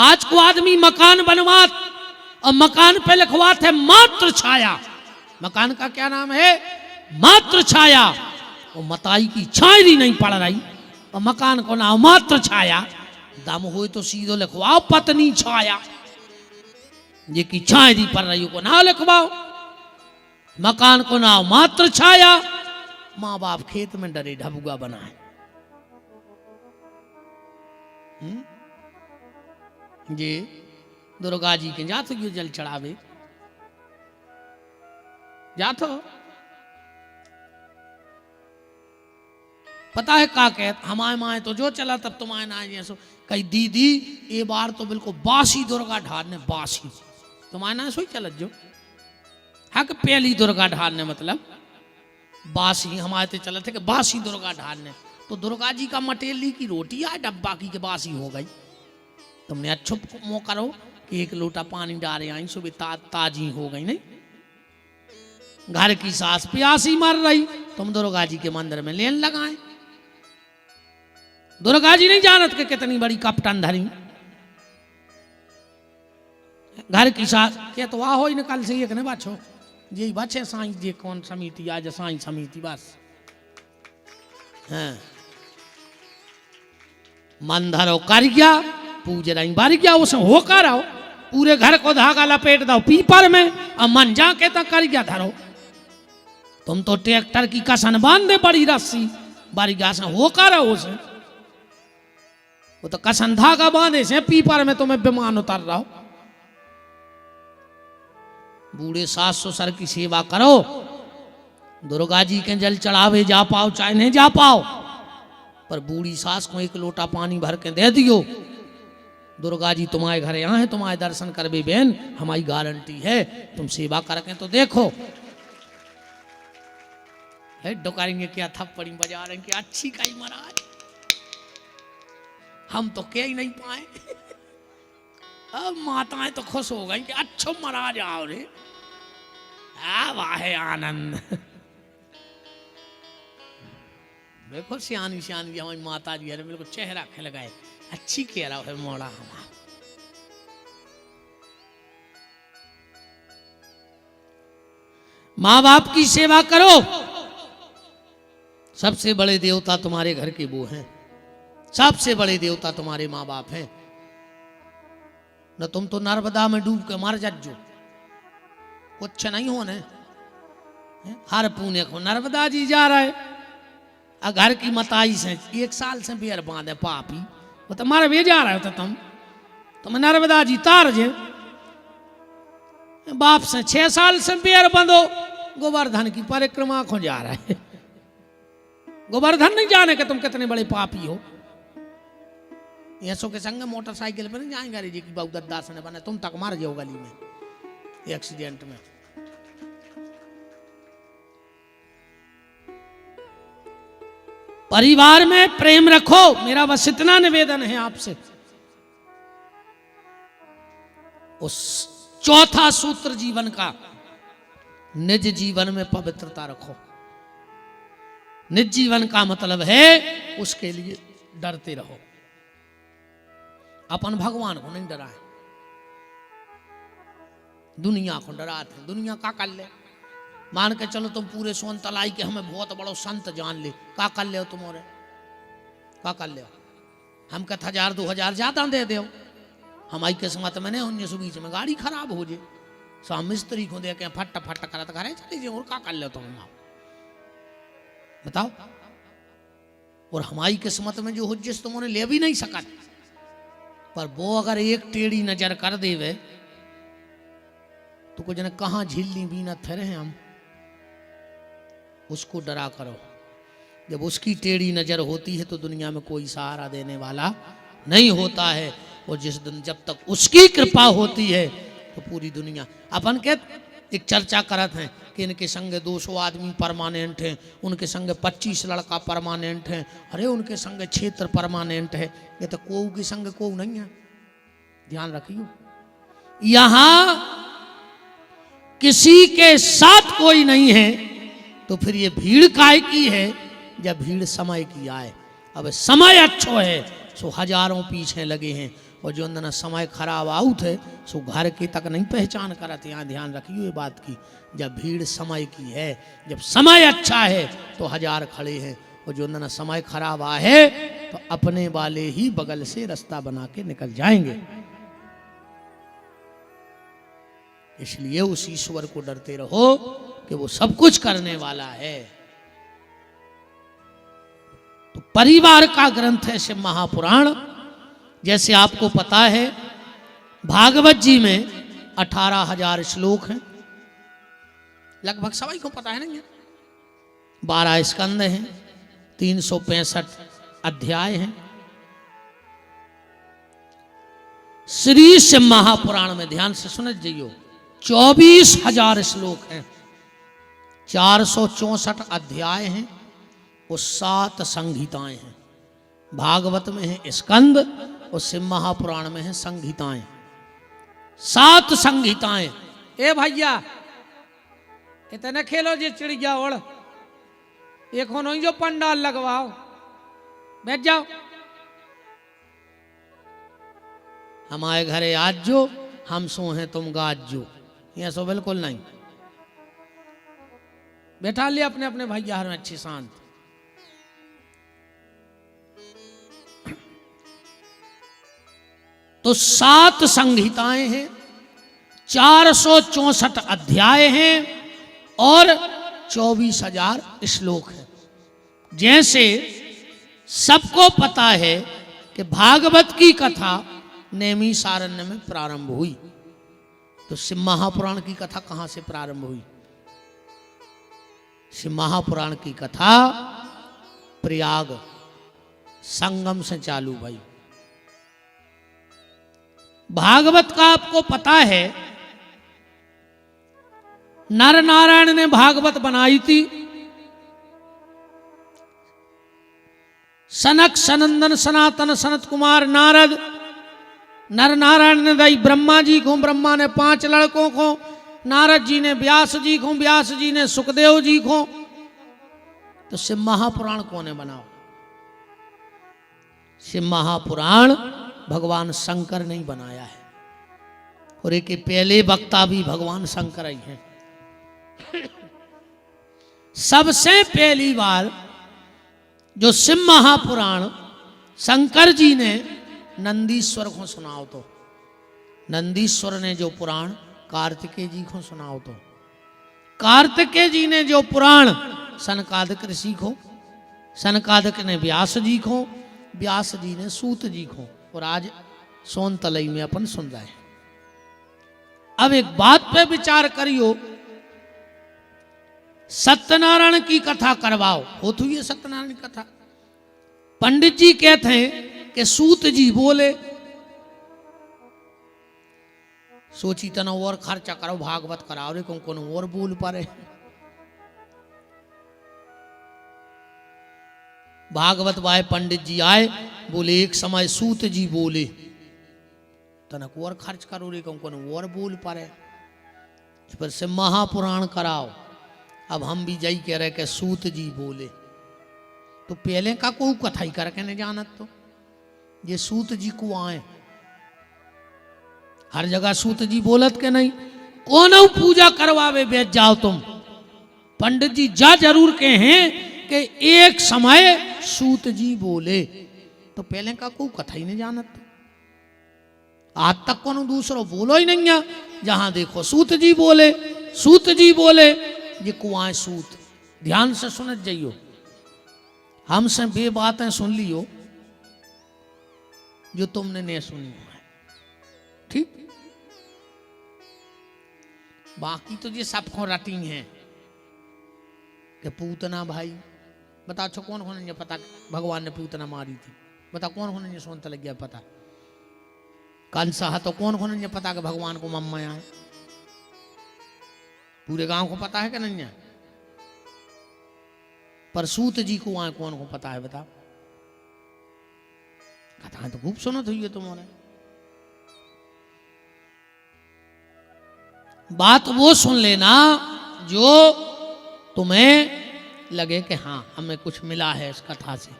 आज को आदमी मकान बनवात और मकान पे लिखवात है मात्र छाया। मकान का क्या नाम है? मात्र छाया। वो मताई की छायरी नहीं पड़ रही और मकान को नाम मात्र छाया। दम हो तो सीधो लिखवाओ पत्नी छाया, ये की छायरी पड़ रही को ना लिखवाओ। मकान को नाम मात्र छाया। माँ बाप खेत में डरे ढबुआ बनाए। जी दुर्गा जी के जात क्यों जल चढ़ावे जातो। पता है का कहत हमारे माए तो जो चला तब तुम्हारे ना जैसो कही दीदी ये बार तो बिल्कुल बासी दुर्गा ढारने बासी तुम्हारे ना सो ही चलत जो हक पहली दुर्गा ढारने मतलब बासी हमारे तो चलत थे कि बासी दुर्गा ढारने। तो दुर्गा जी का मटेली की रोटी आए डब्बा की के बासी हो गई। तुमने अच्छो मौका करो कि एक लोटा पानी डाले आई सुबह ताजी हो गई। नहीं घर की सास प्यासी मर रही तुम दुर्गा जी के मंदिर में लेन लगाए। दुर्गा जी नहीं जानत के कितनी बड़ी कपटन धरी। घर की सास के तो वाह हो ही निकल से एक ने बाछो जी बचे साई जी कौन समिति आज साई समिति बस हाँ मन धरो कर गया पूज रही बारी गया उसे होकर आओ पूरे घर को धागा लपेट दो पीपर में और मन जाके तो कर गया धरो। तुम तो ट्रैक्टर की कसन बांध दे बड़ी रस्सी बारी गया से होकर आओ उसे वो तो कसन धागा बांधे से पीपर में तुम्हें विमान उतर रहा हो। बूढ़े सास ससुर की सेवा करो। दुर्गा जी के जल चढ़ावे जा पाओ चाहे नहीं जा पाओ पर बूढ़ी सास को एक लोटा पानी भर के दे दियो। दुर्गा जी तुम्हारे घर यहाँ है तुम्हारे दर्शन करबे बहन हमारी गारंटी है। तुम सेवा करके तो देखो। डुकारेंगे क्या थप्पड़ी बजा रहे कि अच्छी कही महाराज हम तो कह ही नहीं पाए। अब माताएं तो खुश हो गई कि अच्छो महाराज आओ रे वाह आनंद। देखो सियानी सियानी हमारी माता जी है मेरे को चेहरा खिल गए अच्छी कह रहा है मोड़ा हमारा। माँ बाप की सेवा करो। सबसे बड़े देवता तुम्हारे घर के वो हैं। सबसे बड़े देवता तुम्हारे माँ बाप हैं। न तुम तो नर्मदा में डूब के मर जाजो कुछ नहीं होने। हर पुण्य को नर्मदा जी जा रहे घर की मताई से 1 साल से बेर बांधे पापी वो तो मारे भी जा रहे हो तो तुम नर्मदा जी तार जे बाप से 6 साल से बेर बंधो गोवर्धन की परिक्रमा को जा रहा है। गोवर्धन नहीं जाने के तुम कितने बड़े पापी हो। यशो के संग मोटरसाइकिल पे नहीं जाएंगे जी की बहुत दास ने बने तुम तक मार जाओ गली में एक्सीडेंट में। परिवार में प्रेम रखो मेरा बस इतना निवेदन है आपसे। उस चौथा सूत्र जीवन का निज जीवन में पवित्रता रखो। निज जीवन का मतलब है उसके लिए डरते रहो। अपन भगवान को नहीं डराए दुनिया को डराते। दुनिया का कर ले मान के चलो तुम पूरे सोन तलाई के हमें बहुत बड़ो संत जान ले का कर ले तुम्हारे का कर ले हम कथ 1000-2000 ज्यादा दे दो हमारी किस्मत में नहीं 19 बीच में गाड़ी खराब हो जाए सो मिस्त्री को दे के फट फट करत करे चले जाए और का कर ले तुम बताओ। और हमारी किस्मत में जो हो जिस तुमने ले भी नहीं सका पर वो अगर एक टेढ़ी नजर कर देवे तो कुछ न कहाँ झिल्ली भी न थे रहे हम उसको डरा करो। जब उसकी टेढ़ी नजर होती है तो दुनिया में कोई सहारा देने वाला नहीं होता है। और जिस दिन जब तक उसकी कृपा होती है तो पूरी दुनिया अपन के एक चर्चा करत हैं कि इनके संग 200 आदमी परमानेंट हैं उनके संग 25 लड़का परमानेंट हैं अरे उनके संग क्षेत्र परमानेंट है। ये तो कोऊ के संग कोऊ नहीं है ध्यान रखियो। यहां किसी के साथ कोई नहीं है तो फिर ये भीड़ काय की है जब भीड़ समय की आए। अब समय अच्छो है सो हजारों पीछे लगे हैं और जो अंदर समय खराब आऊ थे सो घर की तक नहीं पहचान करते। यहाँ ध्यान रखिए ये बात की, जब भीड़ समय की है, जब समय अच्छा है तो हजार खड़े हैं, और जो अंदर समय खराब आ है तो अपने वाले ही बगल से रास्ता बना के निकल जाएंगे। इसलिए उस ईश्वर को डरते रहो कि वो सब कुछ करने वाला है। तो परिवार का ग्रंथ है शिव महापुराण। जैसे आपको पता है भागवत जी में 18,000 श्लोक हैं, लगभग सभी को पता है ना। 12 स्कंद हैं, 365 अध्याय हैं। श्री शिव महापुराण में ध्यान से सुन जाइयो 24,000 श्लोक हैं, 464 अध्याय हैं और 7 संहिताएं हैं। भागवत में है स्कंद और शिव महापुराण में है संहिताएं, 7 संहिताएं। ए भैया इतने खेलो जी चिड़िया ओढ़, एक होनो जो पंडाल लगवाओ, बैठ जाओ। हमारे घरे आज जो हम सो हैं तुम गाज जो, ये सो बिल्कुल नहीं। बैठा लिया अपने अपने भैया हर में अच्छी शांत। तो 7 संहिताएं हैं, 464 अध्याय हैं और 24,000 श्लोक हैं। जैसे सबको पता है कि भागवत की कथा नैमिषारण्य में प्रारंभ हुई, तो शिव महापुराण की कथा कहां से प्रारंभ हुई? शिव महापुराण की कथा प्रयाग संगम से चालू भाई। भागवत का आपको पता है नर नारायण ने भागवत बनाई थी। सनक सनंदन सनातन सनत कुमार नारद, नर नारायण ने दई ब्रह्मा जी को, ब्रह्मा ने 5 लड़कों को, नारद जी ने व्यास जी को, व्यास जी ने सुखदेव जी को। तो शिव महापुराण कौन बनाओ? शिव महापुराण भगवान शंकर ने बनाया है, और एक पहले वक्ता भी भगवान शंकर ही हैं। सबसे पहली बार जो शिव महापुराण शंकर जी ने नंदीश्वर को सुनाओ, तो नंदीश्वर ने जो पुराण कार्तिकेय जी को सुनाओ, तो कार्तिकेय जी ने जो पुराण सनकादिक ऋषि को, सनकादिक ने व्यास जी को, व्यास जी ने सूत जी को, और आज सोन तलई में अपन सुन रहे हैं। अब एक बात पे विचार करियो, सत्यनारायण की कथा करवाओ, हो तो ये सत्यनारायण की कथा। पंडित जी कहते हैं कि सूत जी बोले, सोची तना और खर्चा करो भागवत कराओ रे, कौन और बोल पारे। भागवत वाय पंडित जी आए, बोले एक समय सूत जी बोले, तनक और खर्च करो रे, कौन और बोल पारे, इस पर से महापुराण कराओ। अब हम भी जाई कह रहे कि सूत जी बोले, तो पहले का कोई कथा ही करके नहीं जानत, तो ये सूत जी को आए हर जगह सूत जी बोलत के नहीं, कौन पूजा करवावे बैठ जाओ तुम। पंडित जी जा जरूर के हैं कि एक समय सूत जी बोले, तो पहले का कोई कथा ही नहीं जानत, तो आज तक कौन दूसरो बोलो ही नहीं है। जहां देखो सूत जी बोले, सूत जी बोले, ये कुआं सूत। ध्यान से सुनत जाइयो, हमसे बे बातें सुन लियो जो तुमने नहीं सुनी है, ठीक। बाकी तो ये सबको रटी हैं कि पूतना भाई, बता छो कौन कौन ये पता भगवान ने पूतना मारी थी, बता कौन कौन ये सुनता लग गया पता। कंसा तो कौन कौन ये पता कि भगवान को मम्मा आए, पूरे गांव को पता है कि नहीं है? पर सूत जी को आए कौन को पता है बता। कथाएं तो खूब सुनो तो ये तुम्हारे। बात वो सुन लेना जो तुम्हें लगे कि हाँ हमें कुछ मिला है इस कथा से।